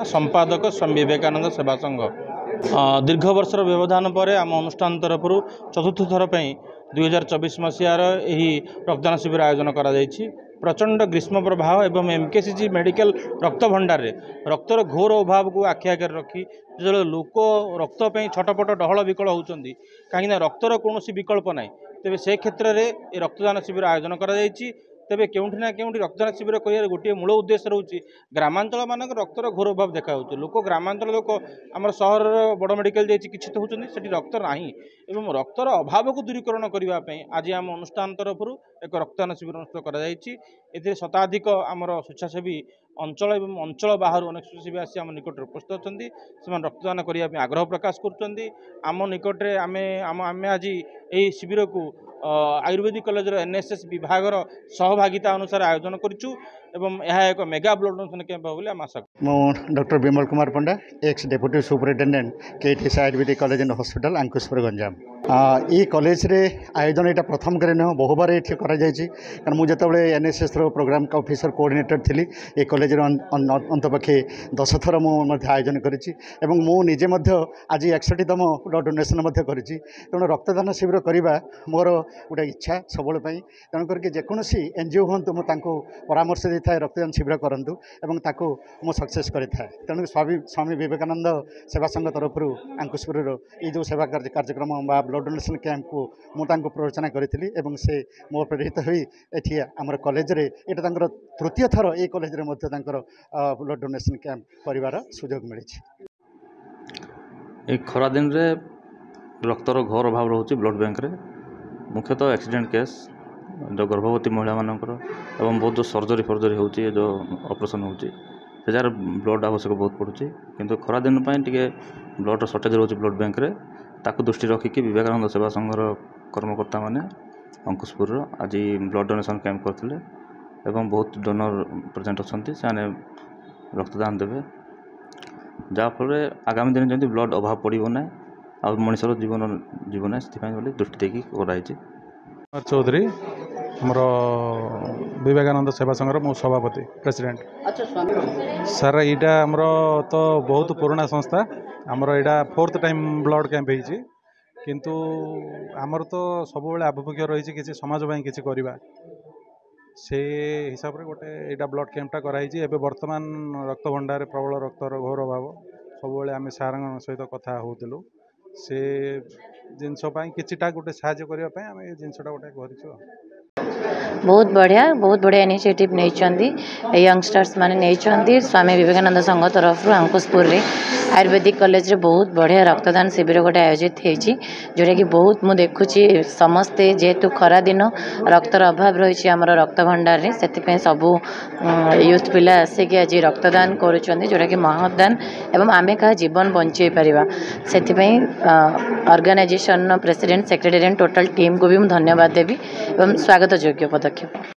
संपादक स्वामी विवेकानंद सेवा संघ दीर्घ वर्षर व्यवधान पर आम अनुष्ठान तरफ चतुर्थ थर पर 2024 मसीहार रक्तदान शिविर आयोजन करा प्रचंड ग्रीष्म प्रभाव एवं एमकेसीजी मेडिकल रक्त भंडार रे रक्तर घोर अभाव को आखि आगे रखी जो लोक रक्त छटपट डहल विकल होती कहीं रक्तर कौन विकल्प ना तेज से क्षेत्र में रक्तदान शिविर आयोजन करा तेरे केउठी ना केउठी रक्तदान शिविर कर गोटे मूल उद्देश्य रोचे ग्रामांचल मानक रक्तर घोर अभाव देखा लोक ग्रामांचल लोक आम सहर बड़ मेडिकल जाइए चिकित्सित होती रक्त ना एवं रक्तर अभाव को दूरीकरण करने आज आम अनुष्ठान तरफ एक रक्तदान शिविर अनुष्ठित कर शताधिक आमर स्वेच्छासेवी अंचल एवं अंचल बाहर अनेक स्वेच्छासेवी आसी आम निकट उपस्थित अच्छा से रक्तदान करने आग्रह प्रकाश करम निकटे आम आज यही शिविर को आयुर्वेदिक कॉलेज एनएसएस विभाग सहभागिता अनुसार आयोजन करूँ एवं यह एक मेगा ब्लड डोनेशन कैंप हो आशा मु doctor Vimal Kumar Panda ex deputy superintendent KTC ayurvedic college and hospital Ankushpur Ganjam ये कॉलेज रे आयोजन यहाँ प्रथम कर बहु बार ये कारण मुझे एनएसएस प्रोग्राम ऑफिसर कोऑर्डिनेटर थी ये कॉलेज अंतपक्षे 10 थर मुझे आयोजन करी मुझे आज 61तम ब्लड डोनेशन तेणु रक्तदान शिविर करने मोर गोटे इच्छा सब तेणुक जेकोसी एनजीओ हूँ मुझे परामर्श दे था रक्तदान शिविर करूँ और मु सक्सेस करें तेणु स्वामी विवेकानंद सेवा संघ तरफ अंकुशपुर ये जो सेवा कार्यक्रम ब्लड डोनेशन कैंप को मुझे प्ररोचना करी से मो प्रेरित हुई आमर कॉलेज रे यहाँ तृतीय थर ये कॉलेज रे ब्लड डोनेशन कैंप कर सुजोग मिली खरा दिन रे रक्तर घोर अभाव रोचे ब्लड बैंक रे मुख्यतः एक्सीडेंट केस जो गर्भवती महिला मानकर एवं बहुत जो सर्जरी होची जो ऑपरेशन होची से जार ब्लड आवश्यक बहुत पड़ुची किंतु खरा दिन टे ब्लड सर्टेज रोचे ब्लड बैंक रे ताकु दृष्टि रखिकी विवेकानंद सेवा संघर कर्मकर्ता माने अंकुशपुर आज ब्लड डोनेशन कैंप करथिले एवं बहुत डोनर प्रेजेंट अच्छे से रक्तदान देवे जहाँफल आगामी दिन जमी ब्लड अभाव पड़ो ना आ मनुष्यर जीवन से दृष्टि देखी कराई चौधरी आमर विवेकानंद सेवा संघर मो सभापति प्रेसिडेंट सर यहाँ आमर तो बहुत पुराना संस्था आमर यहाँ 4th टाइम ब्लड कैंप होती किंतु आमर तो सब आभिमुख्य रही किसी समाज किसी करवा से हिसाब से गोटे यहाँ ब्लड कैंपटा कराई बर्तमान रक्त भंडार प्रबल रक्तर घोर अभाव सब आम सार सहित कथा होलु से जिनसपाई किछिटा गोटे साहाय्य करने आम ये जिनसटा गोटे कर बहुत बढ़िया इनिशिएटिव नहीं यंगस्टर्स माने नहीं स्वामी विवेकानंद संघ तरफ अंकुशपुर रे आयुर्वेदिक कॉलेज रे बहुत बढ़िया रक्तदान शिविर गोटे आयोजित होती जोटा कि बहुत मुझे देखुची समस्ते जेहेतु खरा दिन रक्तर अभाव रही आम रक्त भंडार रे से सबू यूथ पिला आसिक आज रक्तदान करुँच जोटा कि महदान एवं आमे क्या जीवन बंचे पारिबा से organisation president secretary total team को भी धन्यवाद देवी एवं स्वागत योग्य पदक्षेप।